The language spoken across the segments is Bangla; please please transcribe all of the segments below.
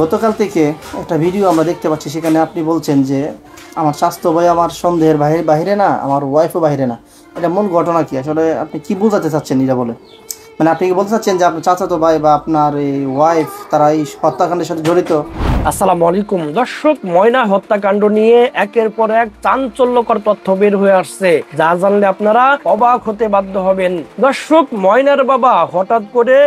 গতকাল থেকে একটা ভিডিও আমরা দেখতে পাচ্ছি, সেখানে আপনি বলছেন যে আমার স্বাস্থ্য ভাই আমার সন্দেহের বাইরে না, আমার ওয়াইফও বাইরে না। এটা মূল ঘটনা কি আসলে, আপনি কি বোঝাতে চাচ্ছেন এটা বলে? মানে আপনি কি বলতে চাচ্ছেন যে আপনার চাচাতো ভাই বা আপনার এই ওয়াইফ তারা এই হত্যাকাণ্ডের সাথে জড়িত? আসসালামু আলাইকুম দর্শক, ময়না হত্যাকাণ্ড নিয়ে একের পর এক চাঞ্চল্যকর তথ্য বের হয়ে আসছে, যা জানলে আপনারা অবাক হতে বাধ্য হবেন। দর্শক, ময়নার বাবা হঠাৎ করে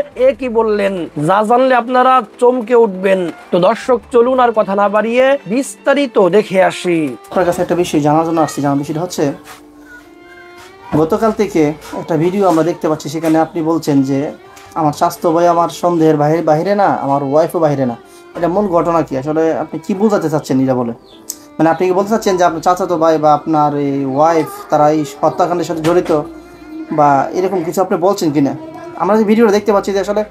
কি বললেন, যা জানলে আপনারা চমকে উঠবেন। তো দর্শক চলুন আর কথা না বাড়িয়ে বিস্তারিত দেখে আসি। আপনার কাছে একটা বিষয় জানার জন্য আসছি। জানার বিষয়টা হচ্ছে, গতকাল থেকে একটা ভিডিও আমরা দেখতে পাচ্ছি, সেখানে আপনি বলছেন যে আমার স্বাস্থ্য ভাই আমার সন্দেহের বাইরে না, আমার ওয়াইফও বাইরে না। এটা মূল ঘটনা কি আসলে, আপনি কি বোঝাতে চাচ্ছেন এটা বলে? মানে আপনি কি বলতে চাচ্ছেন যে আপনার চাচাতো ভাই বা আপনার এই ওয়াইফ তারা এই হত্যাকাণ্ডের সাথে জড়িত বা এরকম কিছু আপনি বলছেন কিনা? আমরা যে ভিডিওটা দেখতে পাচ্ছি যে আসলে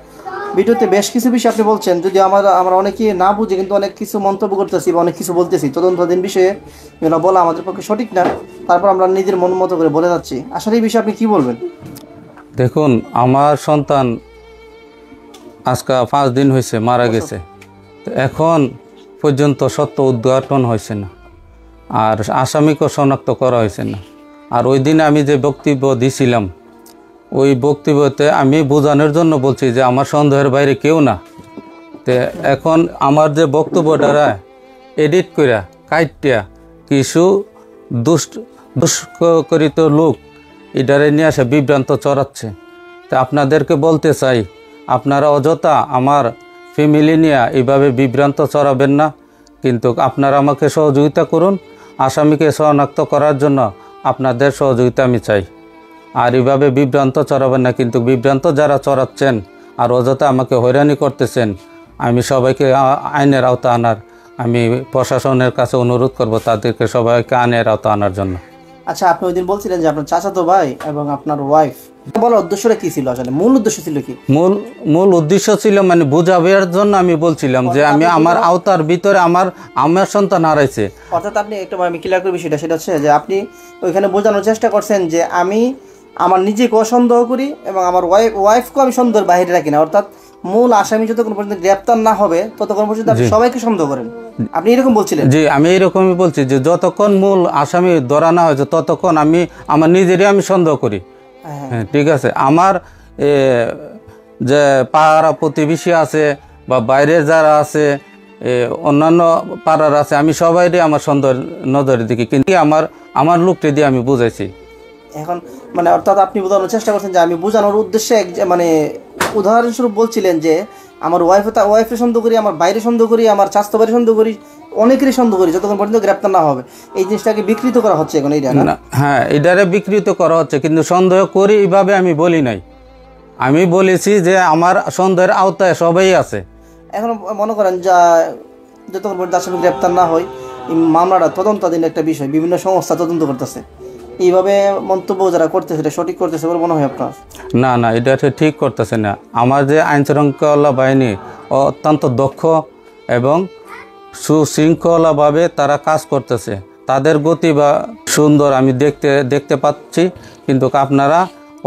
ভিডিওতে বেশ কিছু বিষয় আপনি বলছেন, যদি আমরা অনেকে না বুঝি কিন্তু অনেক কিছু মন্তব্য করতেছি বা অনেক কিছু বলতেছি, তদন্তাধীন বিষয়ে এগুলো বলা আমাদের পক্ষে সঠিক না। তারপর আমরা নিজের মন মতো করে বলে যাচ্ছি। আসলে এই বিষয়ে আপনি কি বলবেন? দেখুন, আমার সন্তান আজকে 5 দিন হয়েছে মারা গেছে। এখন পর্যন্ত সত্য উদ্ঘাটন হয়েছে না, আর আসামিকেও শনাক্ত করা হয়েছে না। আর ওই দিন আমি যে বক্তব্য দিছিলাম, ওই বক্তব্যতে আমি বোঝানোর জন্য বলছি যে আমার সন্দেহের বাইরে কেউ না। তো এখন আমার যে বক্তব্যটা এডিট করিয়া কাইটিয়া কিছু দুষ্করিত লোক এটারে নিয়ে আসে বিভ্রান্ত চড়াচ্ছে। তা আপনাদেরকে বলতে চাই, আপনারা অযথা আমার ফ্যামিলি নিয়ে এইভাবে বিভ্রান্ত চড়াবেন না, কিন্তু আপনারা আমাকে সহযোগিতা করুন। আসামিকে শনাক্ত করার জন্য আপনাদের সহযোগিতা আমি চাই। আর এইভাবে বিভ্রান্ত চড়াবেন না, কিন্তু বিভ্রান্ত যারা চড়াচ্ছেন আর অযথা আমাকে হয়রানি করতেছেন, আমি সবাইকে আইনের আওতা আনার, আমি প্রশাসনের কাছে অনুরোধ করব তাদেরকে সবাইকে আইনের আওতা আনার জন্য। আচ্ছা, আপনি ওই দিন বলছিলেন যে আপনার চাচাতো ভাই এবং আপনার ওয়াইফ, বলার উদ্দেশ্যটা কি ছিল আসলে? মূল উদ্দেশ্য ছিল কি? মূল উদ্দেশ্য ছিল মানে বুঝাবার জন্য আমি বলছিলাম যে আমি আমার আওতার ভিতরে আমার সন্তান হারাইছে। অর্থাৎ আপনি একটু আমি ক্লিয়ার করে বিষয়টা, সেটা হচ্ছে যে আপনি ওইখানে বোঝানোর চেষ্টা করছেন যে আমি আমার নিজেকেও সন্দেহ করি এবং আমার ওয়াইফকেও আমি সন্দেহের বাইরে রাখি না। অর্থাৎ মূল আসামি যতক্ষণ পর্যন্ত গ্রেপ্তার না হবে ততক্ষণ পর্যন্ত আপনি সবাইকে সন্দেহ করেন, আপনি এরকম বলছিলেন? জি, আমি এরকমই বলছি যে যতক্ষণ মূল আসামি ধরা না হয়েছে ততক্ষণ আমি আমার নিজেরই আমি সন্দেহ করি। হ্যাঁ, ঠিক আছে। আমার যে পাড়া প্রতিবেশী আছে বা বাইরের যারা আছে, অন্যান্য পাড়ার আছে, আমি সবাইরই আমার সন্দেহ নজরে দেখি, কিন্তু আমার লোকটি দিয়ে আমি বুঝাইছি। এখন মানে অর্থাৎ আপনি বোঝানোর চেষ্টা করছেন যে আমি বোঝানোর উদ্দেশ্যে মানে উদাহরণস্বরূপ বলছিলেন যে আমার ওয়াইফে সন্দেহ করি, আমার বাইরে সন্দেহ করি, আমার স্বাস্থ্য বাইরে সন্দেহ করি, অনেকেরই সন্দেহ করি, যতক্ষণ পর্যন্ত গ্রেপ্তার না হবে। এই জিনিসটাকে বিকৃত করা হচ্ছে এখন, এইটা না? হ্যাঁ, এটারে বিকৃত করা হচ্ছে, কিন্তু সন্দেহ করি এইভাবে আমি বলি নাই। আমি বলেছি যে আমার সন্দেহের আওতায় সবাই আছে। এখন মনে করেন যা যতক্ষণ পর্যন্ত আসামি গ্রেপ্তার না হয়, এই মামলাটা তদন্তাধীন একটা বিষয়, বিভিন্ন সংস্থা তদন্ত করতেছে। এইভাবে মন্তব্য যারা করতেছে এটা সঠিক করতেছে বলে মনে হয় আপনার? না না, এটা ঠিক করতেছে না। আমার যে আইন শৃঙ্খলা বাহিনী অত্যন্ত দক্ষ এবং সুশৃঙ্খলাভাবে তারা কাজ করতেছে, তাদের গতি বা সুন্দর আমি দেখতে পাচ্ছি। কিন্তু আপনারা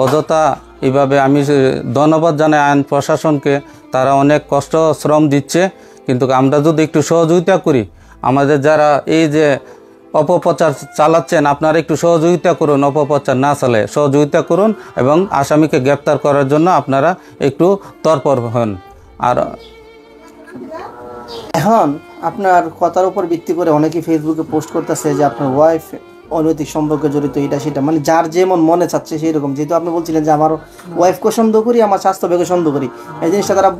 অযথা এইভাবে, আমি ধন্যবাদ জানাই আইন প্রশাসনকে, তারা অনেক কষ্ট শ্রম দিচ্ছে, কিন্তু আমরা যদি একটু সহযোগিতা করি, আমাদের যারা এই যে অপপ্রচার চালাচ্ছেন, আপনারা একটু সহযোগিতা করুন, অপপ্রচার না চালায় সহযোগিতা করুন এবং আসামিকে গ্রেপ্তার করার জন্য আপনারা একটু তৎপর হন। আর এখন আপনার কথার উপর ভিত্তি করে অনেকেই ফেসবুকে পোস্ট করতেছে যে আপনার ওয়াইফ অনৈতিক সম্পর্কে জড়িত, এটা সেটা, মানে যার যেমন মনে চাচ্ছে সেই রকম। যেহেতু আপনি বলছিলেন যে আমার ওয়াইফকে সন্দেহ করি, আমার স্বাস্থ্যকে সন্দেহ করি, এই জিনিসটা তারা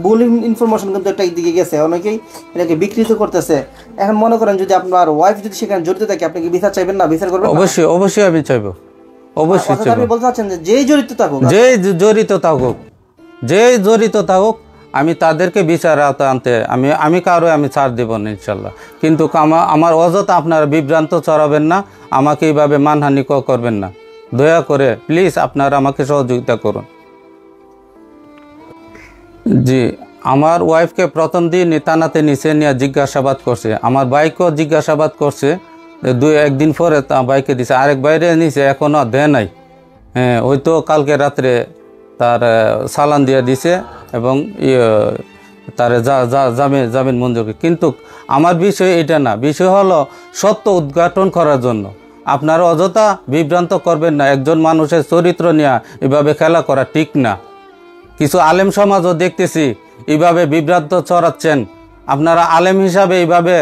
ভুল ইনফরমেশন কিন্তু একটা দিকে গেছে, অনেকেই এটাকে বিকৃত করতেছে। এখন মনে করেন যদি আপনার ওয়াইফ যদি সেখানে জড়িত থাকে, আপনি কি বিচার চাইবেন না? বিচার করবেন? অবশ্যই আমি চাইবো, অবশ্যই চাইবো। আপনি বলতে চাচ্ছেন যে যেই জড়িত থাকুক আমি তাদেরকে বিচার আনতে আমি কারো আমি ছাড় দেব না ইনশাল্লাহ। কিন্তু আমার অযথা আপনারা বিভ্রান্ত চড়াবেন না, আমাকে এইভাবে মানহানি করবেন না, দয়া করে প্লিজ আপনারা আমাকে সহযোগিতা করুন। জি, আমার ওয়াইফকে প্রথম দিন থানাতে নিচে নিয়ে জিজ্ঞাসাবাদ করছে, আমার ভাইকেও জিজ্ঞাসাবাদ করছে, 2-1 দিন পরে তা ভাইকে দিছে, আরেক বাইরে নিছে, এখনও দেয় নাই। হ্যাঁ, হয়তো কালকে রাত্রে তার চালান দিয়ে দিছে এবং তারে জামিন মঞ্জুর করে। কিন্তু আমার বিষয় এটা না, বিষয় হলো সত্য উদ্ঘাটন করার জন্য। আপনারা অযথা বিভ্রান্ত করবেন না। একজন মানুষের চরিত্র নিয়ে এভাবে খেলা করা ঠিক না। কিছু আলেম সমাজও দেখতেছি এইভাবে বিভ্রান্ত ছড়াচ্ছেন। আপনারা আলেম হিসাবে এইভাবে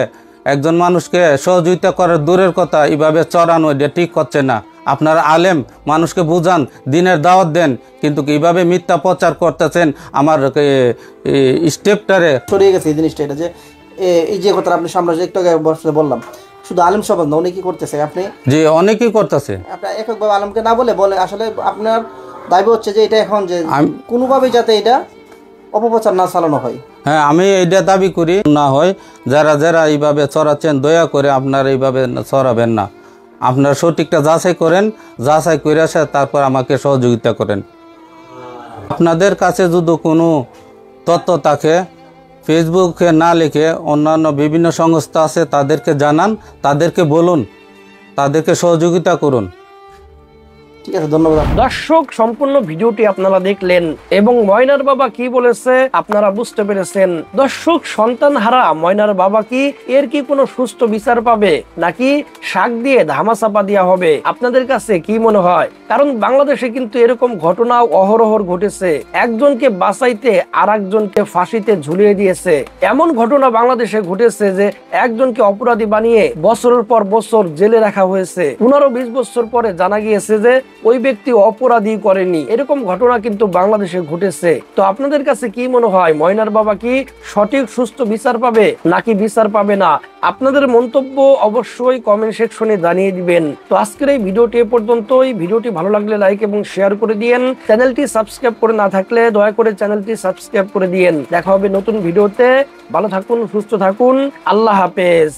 একজন মানুষকে সহযোগিতা করার দূরের কথা, এইভাবে চড়ানো এটা ঠিক হচ্ছে না। আপনারা আলেম, মানুষকে বুঝান, দিনের দাওয়াত দেন, কিন্তু এইভাবে মিথ্যা প্রচার করতেছেন। আমার স্টেপটারে সরিয়ে গেছে এই জিনিসটা, এটা যে এই যে কথাটা আপনি সামনে একটু আগে বললাম, শুধু আলেম সমাজ না, অনেকেই করতেছে। আপনি যে অনেকেই করতেছে, আপনার এককভাবে আলেমকে না বলে আসলে আপনার দাবি হচ্ছে যে এটা এখন যে কোনোভাবেই যাতে এটা অপপ্রচার না চালানো হয়। হ্যাঁ, আমি এটা দাবি করি না হয়। যারা যারা এইভাবে চড়াচ্ছেন, দয়া করে আপনারা এইভাবে চড়াবেন না। আপনারা সঠিকটা যাচাই করেন, যাচাই করে আসে তারপর আমাকে সহযোগিতা করেন। আপনাদের কাছে যদি কোনো তথ্য থাকে, ফেসবুকে না লিখে অন্যান্য বিভিন্ন সংস্থা আছে তাদেরকে জানান, তাদেরকে বলুন, তাদেরকে সহযোগিতা করুন। ঠিক আছে, ধন্যবাদ। দর্শক, সম্পূর্ণ ভিডিওটি আপনারা দেখলেন এবং ময়নার বাবা কি বলেছে আপনারা বুঝতে পেরেছেন। দর্শক, সন্তান হারা ময়নার বাবা কি এর কি কোনো সুস্থ বিচার পাবে, নাকি শাক দিয়ে ধামাচাপা দেওয়া হবে? আপনাদের কাছে কি মনে হয়? কারণ বাংলাদেশে কিন্তু এরকম ঘটনা অহরহর ঘটেছে। একজনকে বাঁচাইতে আর একজনকে ফাঁসিতে ঝুলিয়ে দিয়েছে। এমন ঘটনা বাংলাদেশে ঘটেছে যে একজনকে অপরাধী বানিয়ে বছরের পর বছর জেলে রাখা হয়েছে। 15-20 বছর পরে জানা গিয়েছে যে ওই ব্যক্তি অপরাধী করেনি। এরকম ঘটনা কিন্তু বাংলাদেশে ঘটেছে। তো আপনাদের কাছে কি মনে হয়, ময়নার বাবা কি সঠিক সুস্থ বিচার পাবে নাকি বিচার পাবে না? আপনাদের মন্তব্য অবশ্যই কমেন্ট সেকশনে জানিয়ে দিবেন। তো আজকের এই ভিডিওটি এ পর্যন্তই। ভিডিওটি ভালো লাগলে লাইক এবং শেয়ার করে দিয়েন। চ্যানেলটি সাবস্ক্রাইব করে না থাকলে দয়া করে চ্যানেলটি সাবস্ক্রাইব করে দিয়েন। দেখা হবে নতুন ভিডিওতে। ভালো থাকুন, সুস্থ থাকুন। আল্লাহ হাফেজ।